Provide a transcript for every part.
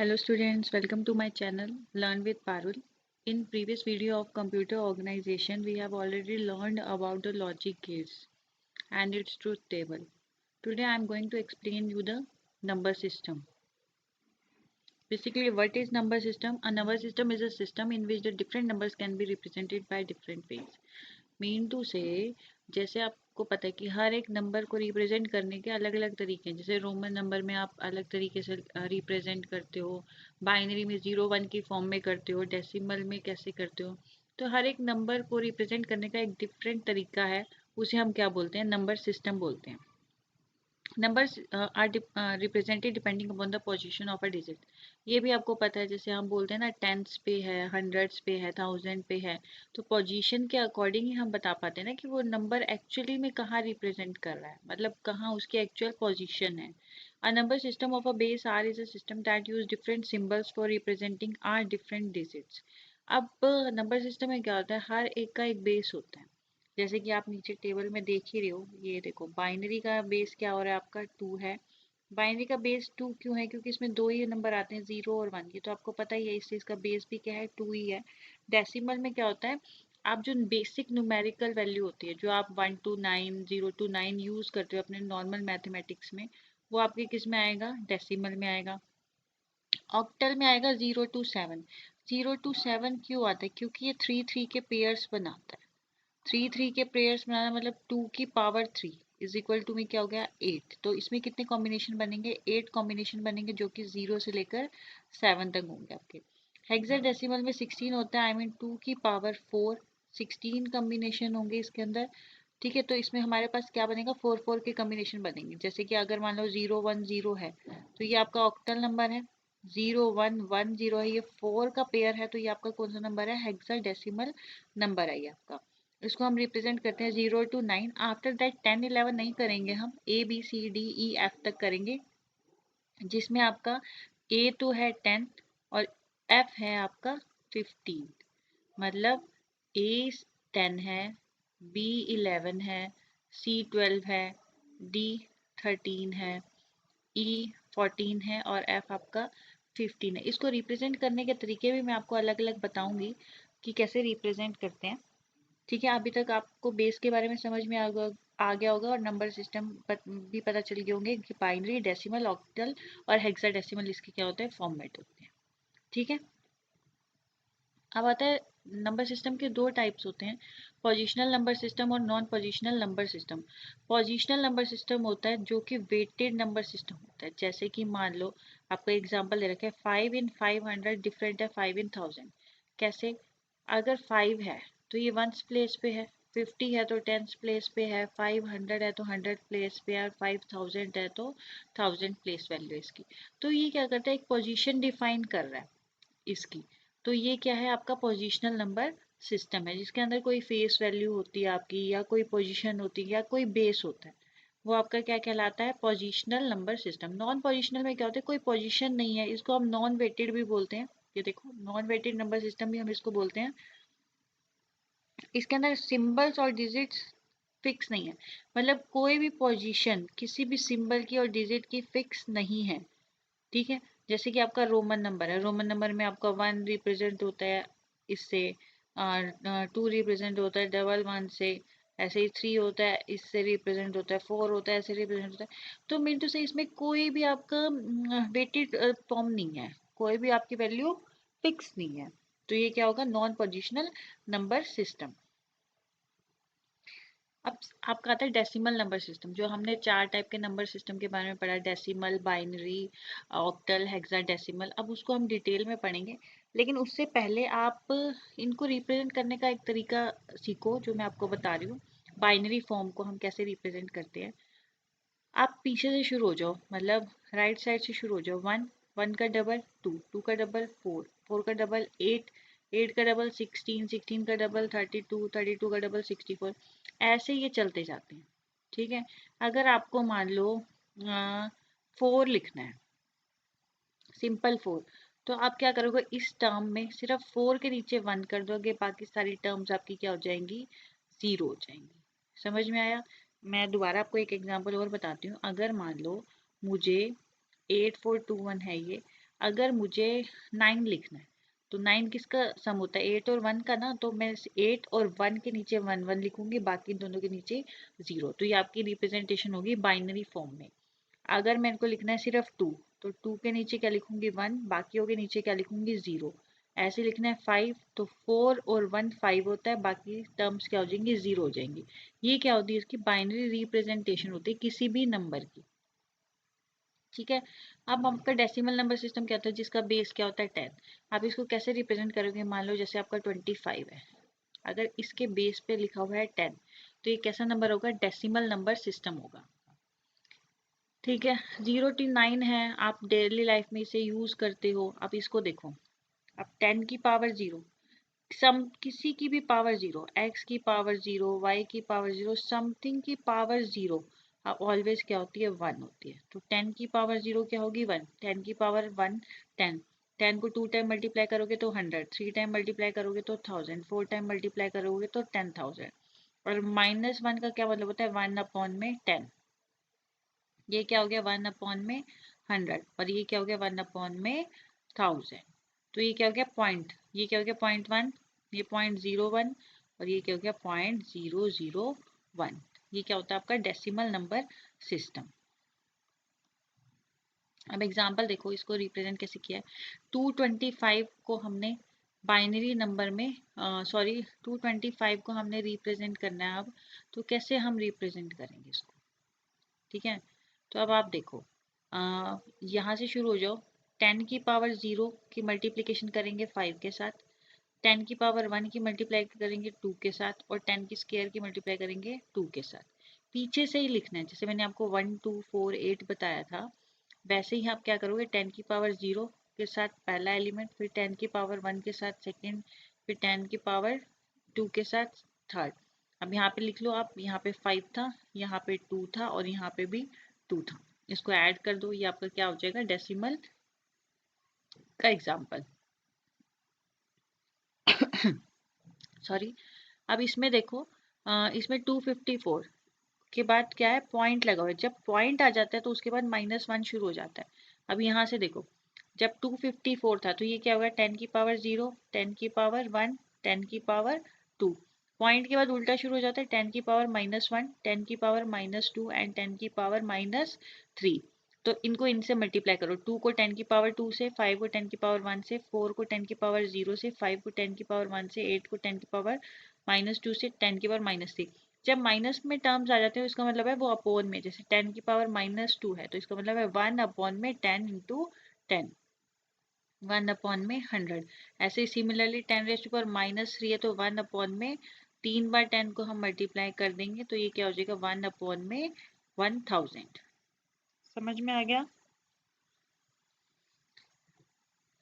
Hello students, welcome to my channel Learn with Parul. In previous video of computer organization, we have already learned about the logic gates and its truth table. Today I am going to explain you the number system. Basically, what is number system? A number system is a system in which the different numbers can be represented by different ways. Mean to say जैसे आपको पता है कि हर एक number को represent करने के अलग अलग तरीके हैं। जैसे रोमन नंबर में आप अलग तरीके से रिप्रेजेंट करते हो, बाइनरी में 0 1 की फॉर्म में करते हो, डेसिमल में कैसे करते हो। तो हर एक नंबर को रिप्रेजेंट करने का एक डिफरेंट तरीका है, उसे हम क्या बोलते हैं? नंबर सिस्टम बोलते हैं। Numbers are represented depending upon the position of a digit. ये भी आपको पता है, जैसे हम बोलते हैं ना, टेंस पे है, हंड्रेड्स पे है, थाउजेंड पे है। तो पोजीशन के अकॉर्डिंग ही हम बता पाते हैं ना कि वो नंबर एक्चुअली में कहाँ रिप्रेजेंट कर रहा है, मतलब कहाँ उसकी एक्चुअल पोजीशन है। A number system of a base R is a system that use different symbols for representing are different digits. अब नंबर सिस्टम में क्या होता है, हर एक का एक बेस होता है। जैसे कि आप नीचे टेबल में देख ही रहे हो, ये देखो बाइनरी का बेस क्या हो रहा है आपका 2 है। बाइनरी का बेस 2 क्यों है? क्योंकि इसमें दो ही नंबर आते हैं, 0 और 1। ये तो आपको पता ही है, इससे इसका बेस भी क्या है, 2 ही है। डेसिमल में क्या होता है, आप जो बेसिक न्यूमेरिकल वैल्यू होती है, जो आप 1 to 9 0 to 9 यूज करते हो अपने नॉर्मल मैथमेटिक्स में, वो आपके किस में आएगा? डेसिमल में आएगा। ऑक्टल में आएगा 0 to 7। 0 to 7 क्यों आता है? क्योंकि ये 3 3 के पेयर्स बनाता है। 3 3 के पेयर्स बनाना मतलब 2 की पावर 3 इज इक्वल टू में क्या हो गया? 8। तो इसमें कितने कॉम्बिनेशन बनेंगे? 8 कॉम्बिनेशन बनेंगे, जो कि 0 से लेकर 7 तक होंगे आपके। हेक्साडेसिमल में 16 होता है, आई मीन 2 की पावर 4। 16 कॉम्बिनेशन होंगे इसके अंदर। ठीक है, तो इसमें हमारे पास क्या बनेगा? 4 4 के कॉम्बिनेशन बनेंगे। जैसे कि अगर मान लो 0 1 0 है, तो ये आपका ऑक्टल नंबर है। 0 1 1 0 है, ये 4 का पेयर है, तो ये आपका कौन सा नंबर है? हेक्साडेसिमल नंबर है ये आपका। इसको हम रिप्रेजेंट करते हैं 0 to 9। आफ्टर दैट 10 11 नहीं करेंगे, हम ABCDEF तक करेंगे, जिसमें आपका A तो है 10 और F है आपका 15। मतलब A 10 है, B 11 है, C 12 है, D 13 है, E 14 है और F आपका 15 है। इसको रिप्रेजेंट करने के तरीके भी मैं आपको अलग अलग बताऊंगी कि कैसे रिप्रेजेंट करते हैं। ठीक है, अभी तक आपको बेस के बारे में समझ में आ गया होगा और नंबर सिस्टम भी पता चल गए होंगे कि बाइनरी, डेसिमल, ऑक्टल और हेक्साडेसिमल इसके क्या होते हैं? फॉर्मेट होते हैं। ठीक है, अब आता है नंबर सिस्टम के दो टाइप्स होते हैं, पोजिशनल नंबर सिस्टम और non positional number system. Positional number system होता है जो कि वेटेड नंबर सिस्टम होता है। जैसे कि मान लो आपको एग्जांपल दे रखा है 5 in 500 डिफरेंट है 5 in 1000। कैसे? अगर 5 है तो ये वंस प्लेस पे है, 50 है तो टेंस प्लेस पे है, 500 है तो 100 प्लेस पे है, 5000 है तो 1000 प्लेस वैल्यू इसकी। तो ये क्या करता है, एक पोजीशन डिफाइन कर रहा है इसकी। तो ये क्या है? आपका पोजीशनल नंबर सिस्टम है, जिसके अंदर कोई फेस वैल्यू होती है आपकी, या कोई पोजीशन होती है, या कोई बेस होता है। वो आपका क्या कहलाता है? Positional number system. Non positional में क्या होता है? कोई पोजीशन नहीं है, इसको हम नॉन वेटेड भी बोलते हैं। ये देखो, नॉन वेटेड नंबर सिस्टम भी हम इसको बोलते हैं। इसके अंदर सिंबल्स और डिजिट्स फिक्स नहीं है, मतलब कोई भी पोजीशन किसी भी सिंबल की और डिजिट की फिक्स नहीं है। ठीक है, जैसे कि आपका रोमन नंबर है, रोमन नंबर में आपका 1 रिप्रेजेंट होता है इससे, 2 रिप्रेजेंट होता है डबल 1 से, ऐसे ही 3 होता है, इससे रिप्रेजेंट होता है, 4 होता है, ऐसे रिप्रेजेंट होता है। तो मीन टू से इसमें कोई भी आपका वेटेड फॉर्म नहीं है, कोई भी आपकी वैल्यू फिक्स नहीं है। तो ये क्या होगा? Non positional number system. अब आपका आता है डेसिमल नंबर सिस्टम, जो हमने 4 टाइप के नंबर सिस्टम के बारे में पढ़ा, डेसिमल, बाइनरी, ऑक्टल, हेक्साडेसिमल। अब उसको हम डिटेल में पढ़ेंगे, लेकिन उससे पहले आप इनको रिप्रेजेंट करने का एक तरीका सीखो, जो मैं आपको बता रही हूँ। बाइनरी फॉर्म को हम कैसे रिप्रेजेंट करते हैं। आप पीछे से शुरू हो जाओ, मतलब राइट साइड से शुरू हो जाओ। 1 1 का डबल 2, 2 का डबल 4, 4 का डबल 8, 8 का डबल 16, 16 का डबल 32, 32 का डबल 64। ऐसे ये चलते जाते हैं। ठीक है, अगर आपको मान लो 4 लिखना है, सिंपल 4, तो आप क्या करोगे? इस टर्म में सिर्फ 4 के नीचे 1 कर दोगे, बाकी सारी टर्म्स आपकी क्या हो जाएंगी? 0 हो जाएंगी। समझ में आया? मैं दोबारा आपको एक एग्जांपल और बताती हूँ। अगर मान लो मुझे 8421 है ये, अगर मुझे 9 लिखना है तो 9 किसका सम होता है, 8 और 1 का ना, तो मैं 8 और 1 के नीचे 1 1 लिखूंगी, बाकी दोनों के नीचे 0। तो ये आपकी रिप्रेजेंटेशन होगी बाइनरी फॉर्म में। अगर मेरे को लिखना है सिर्फ 2, तो 2 के नीचे क्या लिखूंगी 1, बाकियों के नीचे क्या लिखूंगी 0। ऐसे लिखना है 5, तो 4 और 1 5 होता है, बाकी टर्म्स क्या हो जाएंगी 0 हो जाएंगी। ये क्या होती है, इसकी बाइनरी रिप्रेजेंटेशन होती है किसी भी नंबर की। ठीक है। अब आपका डेसिमल नंबर सिस्टम क्या होता है, जिसका बेस क्या होता है 10। आप इसको कैसे रिप्रेजेंट करोगे, मान लो जैसे आपका 25 है, अगर इसके बेस पे लिखा हुआ है 10, तो ये कैसा नंबर होगा, डेसिमल नंबर सिस्टम होगा। ठीक है। 0 to 9 है, आप डेली लाइफ में इसे यूज करते हो। आप इसको देखो, अब 10 की पावर 0, सम किसी की भी पावर 0, x की पावर 0, y की पावर 0, समथिंग की पावर 0 ऑलवेज क्या होती है 1 होती है। तो 10 की पावर 0 क्या होगी 1, 10 की पावर 1 10, 10 को 2 टाइम मल्टीप्लाई करोगे तो 100, 3 टाइम मल्टीप्लाई करोगे तो 1000, 4 टाइम मल्टीप्लाई करोगे तो 10,000। और -1 का क्या मतलब होता है 1/10। ये क्या हो गया 1/में 100, और ये क्या हो गया 1/1000। तो ये क्या हो गया पॉइंट, ये क्या हो गया 0.1, ये 0.01, और ये क्या हो गया 0.001। ये क्या होता है आपका डेसिमल नंबर सिस्टम। अब एग्जांपल देखो, इसको रिप्रेजेंट कैसे किया है। 225 को हमने बाइनरी नंबर में, सॉरी 225 को हमने रिप्रेजेंट करना है। अब तो कैसे हम रिप्रेजेंट करेंगे इसको, ठीक है। तो अब आप देखो, यहाँ से शुरू हो जाओ। 10 की पावर 0 की मल्टीप्लिकेशन करेंगे 5 के साथ, 10 की पावर 1 की मल्टीप्लाई करेंगे 2 के साथ, और 10 की स्क्वायर की मल्टीप्लाई करेंगे 2 के साथ। पीछे से ही लिखना है, जैसे मैंने आपको 1 2 4 8 बताया था, वैसे ही आप क्या करोगे, 10 की पावर 0 के साथ पहला एलिमेंट, फिर 10 की पावर 1 के साथ सेकेंड, फिर 10 की पावर 2 के साथ थर्ड। अब यहाँ पे लिख लो आप, यहाँ पे 5 था, यहाँ पे 2 था, और यहाँ पे भी 2 था। इसको ऐड कर दो, ये आपका क्या हो जाएगा डेसिमल का एग्जाम्पल। सॉरी। अब इसमें देखो, इसमें 254 के बाद क्या है पॉइंट लगा हुआ है। जब पॉइंट आ जाता है तो उसके बाद -1 शुरू हो जाता है। अब यहाँ से देखो, जब 254 था तो ये क्या होगा 10 की पावर 0, 10 की पावर 1, 10 की पावर 2। पॉइंट के बाद उल्टा शुरू हो जाता है, 10 की पावर -1, 10 की पावर -2 एंड 10 की पावर -3। तो इनको इनसे मल्टीप्लाई करो, 2 को 10 की पावर 2 से, 5 को 10 की पावर 1 से, 4 को 10 की पावर 0 से, 5 को 10 की पावर 1 से, 8 को 10 की पावर -2 से, 10 की पावर -3। जब माइनस में टर्म्स आ जाते हैं इसका मतलब है वो अपोन में, जैसे 10 की पावर -2 है तो इसका मतलब है 1/10 इंटू 10, 1/100। ऐसे ही सिमिलरली 10⁻³ है तो 1/में 3/10 को हम मल्टीप्लाई कर देंगे तो ये क्या हो जाएगा 1/1000। समझ में आ गया।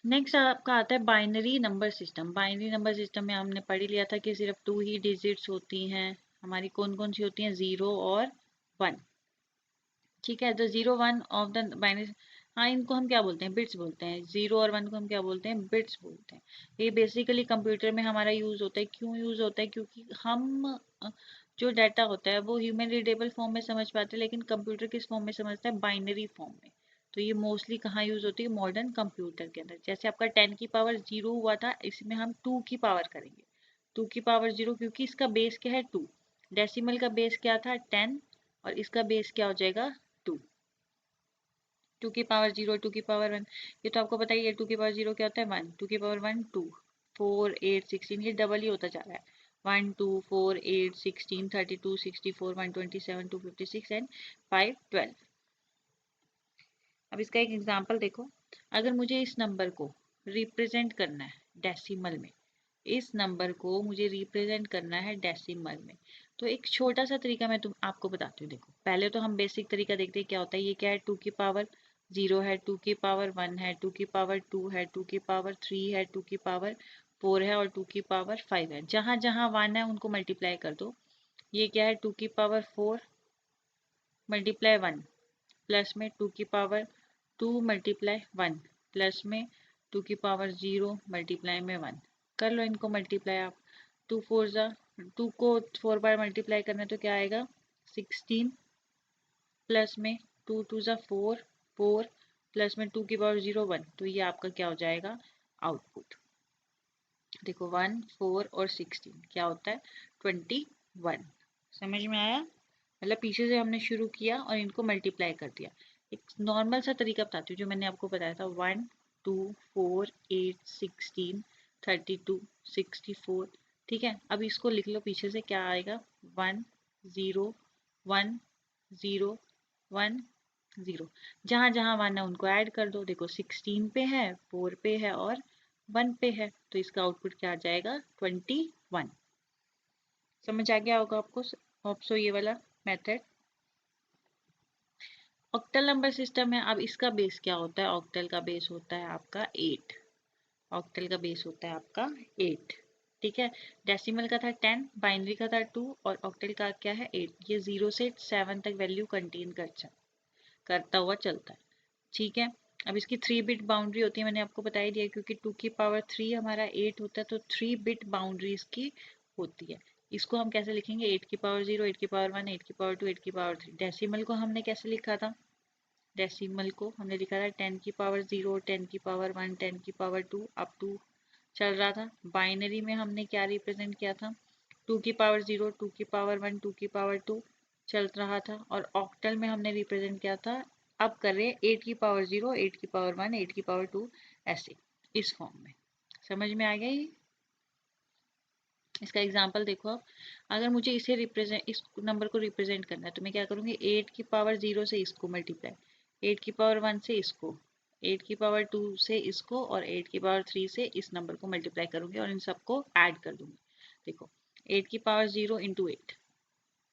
नेक्स्ट आपका आता है binary number system. Binary number system में हमने पढ़ ही लिया था कि सिर्फ 2 ही डिजिट्स होती हैं हमारी। कौन कौन सी होती हैं, 0 और 1। ठीक है। तो 0 1 ऑफ द बाइनरी, हाँ इनको हम क्या बोलते हैं, बिट्स बोलते हैं। 0 और 1 को हम क्या बोलते हैं, बिट्स बोलते हैं। ये बेसिकली कंप्यूटर में हमारा यूज होता है। क्यों यूज होता है, क्योंकि हम जो डाटा होता है वो ह्यूमन रीडेबल फॉर्म में समझ पाते हैं, लेकिन कंप्यूटर किस फॉर्म में समझता है, बाइनरी फॉर्म में। तो ये मोस्टली कहाँ यूज होती है, मॉडर्न कंप्यूटर के अंदर। जैसे आपका 10 की पावर 0 हुआ था, इसमें हम 2 की पावर करेंगे, 2 की पावर 0, क्योंकि इसका बेस क्या है 2। डेसिमल का बेस क्या था 10, और इसका बेस क्या हो जाएगा 2। 2 की पावर 0, 2 की पावर 1, ये तो आपको बताइए 2 की पावर 0 क्या होता है 1, 2 की पावर 1 2, 4 8 16, ये डबल ही होता जा रहा है। 1 2 4 8 16 32 64 127 256 एंड 5 12। अब इसका एक एग्जांपल देखो, अगर मुझे इस नंबर को रिप्रेजेंट करना है डेसिमल में, इस नंबर को मुझे रिप्रेजेंट करना है डेसिमल में, तो एक छोटा सा तरीका मैं तुम आपको बताती हूँ। देखो पहले तो हम बेसिक तरीका देखते हैं क्या होता है। ये क्या है, 2 की पावर 0 है, 2 की पावर 1 है, 2 की पावर 2 है, 2 की पावर 3 है, 2 की पावर 4 है, और 2 की पावर 5 है। जहाँ जहाँ 1 है उनको मल्टीप्लाई कर दो। ये क्या है 2 की पावर 4 मल्टीप्लाई 1, प्लस में 2 की पावर 2 मल्टीप्लाई 1, प्लस में 2 की पावर 0 मल्टीप्लाई में 1। कर लो इनको मल्टीप्लाई आप। 2 4 ज़ा, 2 को 4 बार मल्टीप्लाई करना है तो क्या आएगा 16, प्लस में 2 2 ज़ा 4 4, प्लस में 2 की पावर 0 1, तो ये आपका क्या हो जाएगा आउटपुट। देखो 1 4 और 16 क्या होता है 21। समझ में आया? मतलब पीछे से हमने शुरू किया और इनको मल्टीप्लाई कर दिया। एक नॉर्मल सा तरीका बताती हूँ जो मैंने आपको बताया था। 1 2 4 8 16 32 64। ठीक है, अब इसको लिख लो पीछे से क्या आएगा 1 0 1 0 1 0। जहां जहां 1 है उनको ऐड कर दो। देखो 16 पे है, 4 पे है और 1 पे है, तो इसका आउटपुट क्या आ जाएगा 21। समझ आ गया होगा आपको होप सो ये वाला मेथड। ऑक्टल नंबर सिस्टम है। अब इसका बेस क्या होता है? ऑक्टल का बेस होता है आपका 8। ऑक्टल का बेस होता है आपका 8। ठीक है, डेसिमल का था 10, बाइनरी का था 2 और ऑक्टल का क्या है 8। ये 0 से 7 तक वैल्यू कंटेन करता हुआ चलता है। ठीक है, अब इसकी 3 बिट बाउंड्री होती है, मैंने आपको बता ही दिया क्योंकि 2 की पावर 3 हमारा 8 होता है, तो 3 बिट बाउंड्री इसकी होती है। इसको हम कैसे लिखेंगे 8 की पावर 0 8 की पावर 1 8 की पावर 2 8 की पावर 3। डेसिमल को हमने कैसे लिखा था? डेसिमल को हमने लिखा था 10 की पावर 0 10 की पावर 1 10 की पावर 2 अप टू चल रहा था। बाइनरी में हमने क्या रिप्रेजेंट किया था? 2 की पावर 0 2 की पावर 1 2 की पावर 2 चल रहा था। और ऑक्टल में हमने रिप्रेजेंट किया था, अब कर रहे हैं 8 की पावर 0 8 की पावर 1 8 की पावर 2, ऐसे इस फॉर्म में। समझ में आ गया ये? इसका एग्जांपल देखो आप। अगर मुझे इसे रिप्रेजेंट इस नंबर को रिप्रेजेंट करना है तो मैं क्या करूँगी 8 की पावर 0 से इसको मल्टीप्लाई, 8 की पावर 1 से इसको, 8 की पावर 2 से इसको और 8 की पावर 3 से इस नंबर को मल्टीप्लाई करूँगी और इन सबको ऐड कर दूँगी। देखो 8 की पावर 0 इंटू 8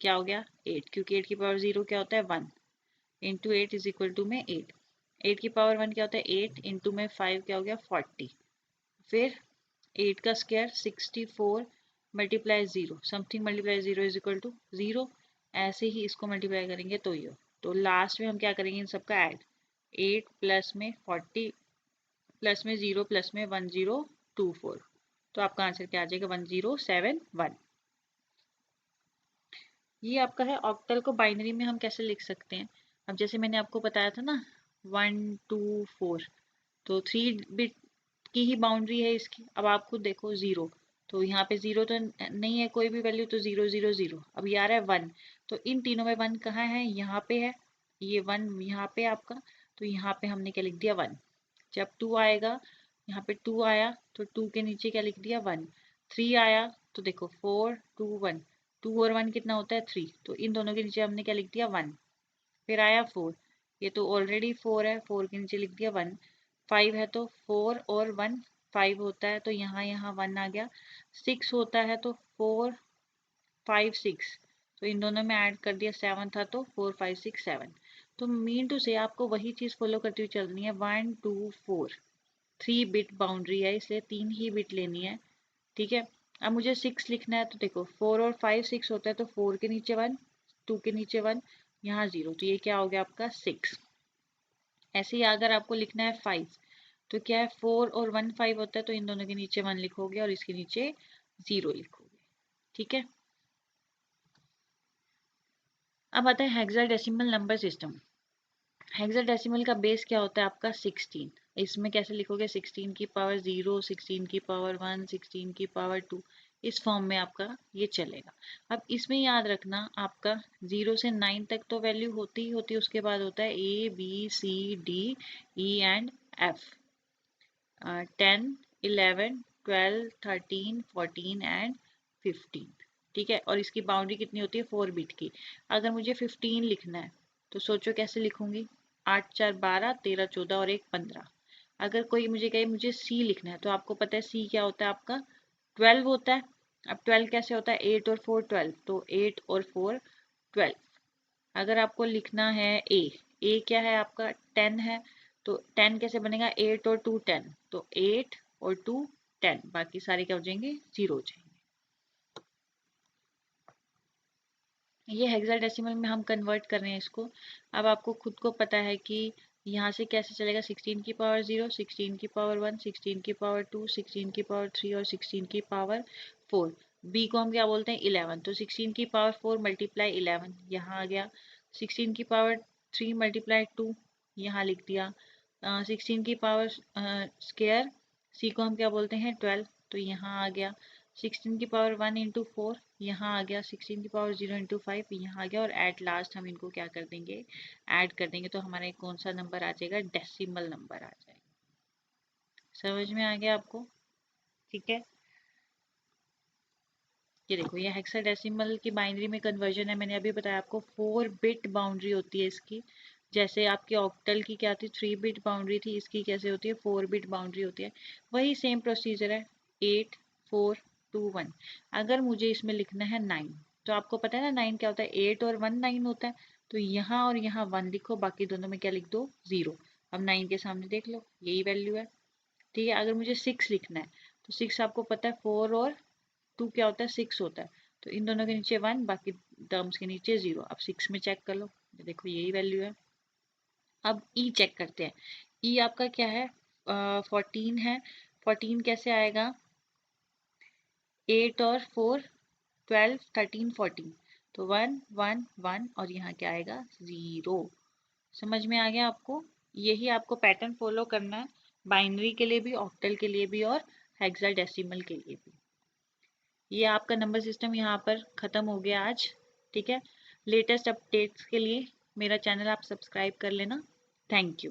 क्या हो गया 8, क्योंकि 8 की पावर 0 क्या होता है 1 इंटू 8 इज इक्वल टू में 8। 8 की पावर 1 क्या होता है 8 इंटू में 5 क्या हो गया 40। फिर 8 का square 64 multiply 0 something multiply 0 is equal to 0। ऐसे ही इसको मल्टीप्लाई करेंगे तो ये, तो लास्ट में हम क्या करेंगे इन सबका ऐड। 8 प्लस में 40 प्लस में 0 प्लस में 1024, तो आपका आंसर क्या आ जाएगा 1071। ये आपका है। ऑक्टल को बाइनरी में हम कैसे लिख सकते हैं? अब जैसे मैंने आपको बताया था ना 1 2 4, तो 3 बिट की ही बाउंड्री है इसकी। अब आप खुद देखो 0, तो यहाँ पे 0 तो नहीं है कोई भी वैल्यू, तो 0 0 0। अब ये आ रहा है 1, तो इन तीनों में 1 कहाँ है? यहाँ पे है। ये 1 यहाँ पे आपका, तो यहाँ पे हमने क्या लिख दिया 1। जब 2 आएगा, यहाँ पे 2 आया तो 2 के नीचे क्या लिख दिया 1। 3 आया तो देखो 4 2 1, 2 और 1 कितना होता है 3, तो इन दोनों के नीचे हमने क्या लिख दिया 1। फिर आया 4, ये तो ऑलरेडी 4 है, 4 के नीचे लिख दिया 1। 5 है तो 4 और 1 5 होता है, तो यहाँ यहाँ 1 आ गया। 6 होता है तो 4 5 6, तो इन दोनों में ऐड कर दिया। 7 था तो 4 5 6 7। तो मीन टू से आपको वही चीज़ फॉलो करती हुई चलनी है। 1 2 4 3 बिट बाउंड्री है, इसलिए 3 ही बिट लेनी है। ठीक है, अब मुझे 6 लिखना है, तो देखो 4 और 5 6 होता है, तो 4 के नीचे 1 2 के नीचे 1 यहाँ 0, तो ये क्या हो गया आपका 6। ऐसे ही अगर आपको लिखना है 5, तो क्या है 4 और 1 5 होता है, तो इन दोनों के नीचे 1 लिखोगे और इसके नीचे 0 लिखोगे। ठीक है, अब आता है हेक्साडेसिमल नंबर सिस्टम। हेक्साडेसिमल का बेस क्या होता है आपका 16। इसमें कैसे लिखोगे 16 की पावर 0 16 की पावर 1 16 की पावर 2, इस फॉर्म में आपका ये चलेगा। अब इसमें याद रखना आपका 0 से 9 तक तो वैल्यू होती ही होती है, उसके बाद होता है A B C D E and F, 10 11 12 13 14 and 15। ठीक है, और इसकी बाउंड्री कितनी होती है 4 बिट की। अगर मुझे 15 लिखना है तो सोचो कैसे लिखूंगी, 8 4 12 13 14 और 1 15। अगर कोई मुझे कहे मुझे सी लिखना है, तो आपको पता है सी क्या होता है आपका 12 होता है। अब 12 कैसे होता है 8 और 4 12, तो 8 और 4 12। अगर आपको लिखना है ए क्या है आपका 10 है, तो 10 कैसे बनेगा 8 और 2 10, तो 8 और 2 10, बाकी सारे क्या हो जाएंगे 0 हो जाएंगे। ये हेक्साडेसिमल में हम कन्वर्ट कर रहे हैं इसको। अब आपको खुद को पता है कि यहाँ से कैसे चलेगा 16 की पावर 0 16 की पावर 1 16 की पावर 2 16 की पावर 3 और 16 की पावर 4। बी को हम क्या बोलते हैं 11, तो 16 की पावर 4 मल्टीप्लाई 11 यहाँ आ गया। 16 की पावर 3 मल्टीप्लाई 2 यहाँ लिख दिया। 16 की पावर स्क्वायर, सी को हम क्या बोलते हैं 12, तो यहाँ आ गया 16 की पावर 1 इंटू 4, यहाँ आ गया 16 की पावर 0 इंटू 5, यहाँ आ गया, और एट लास्ट हम इनको क्या कर देंगे, ऐड कर देंगे, तो हमारा एक कौन सा नंबर आ जाएगा, डेसिमल नंबर आ जाएगा। समझ में आ गया आपको? ठीक है, ये देखो ये हेक्साडेसिमल की बाइनरी में कन्वर्जन है, मैंने अभी बताया आपको 4 बिट बाउंड्री होती है इसकी। जैसे आपकी ऑक्टल की क्या थी, 3 बिट बाउंड्री थी, इसकी कैसे होती है, 4 बिट बाउंड्री होती है। वही सेम प्रोसीजर है, 8 4 2 1। अगर मुझे इसमें लिखना है 9, तो आपको पता है ना 9 क्या होता है, 8 और 1 9 होता है, तो यहाँ और यहाँ 1 लिखो, बाकी दोनों में क्या लिख दो, 0। अब 9 के सामने देख लो, यही वैल्यू है। ठीक है, अगर मुझे 6 लिखना है, तो 6 आपको पता है 4 और 2 क्या होता है, 6 होता है, तो इन दोनों के नीचे 1, बाकी टर्म्स के नीचे 0। अब 6 में चेक कर लो, ये देखो यही वैल्यू है। अब ई चेक करते हैं, ई आपका क्या है, 14 है। 14 कैसे आएगा, 8 और 4 12 13 14, तो 1 1 1, और यहाँ क्या आएगा 0। समझ में आ गया आपको? यही आपको पैटर्न फॉलो करना है, बाइनरी के लिए भी, ऑक्टल के लिए भी, और हेक्साडेसिमल के लिए भी। ये आपका नंबर सिस्टम यहाँ पर ख़त्म हो गया आज। ठीक है, लेटेस्ट अपडेट्स के लिए मेरा चैनल आप सब्सक्राइब कर लेना। Thank you.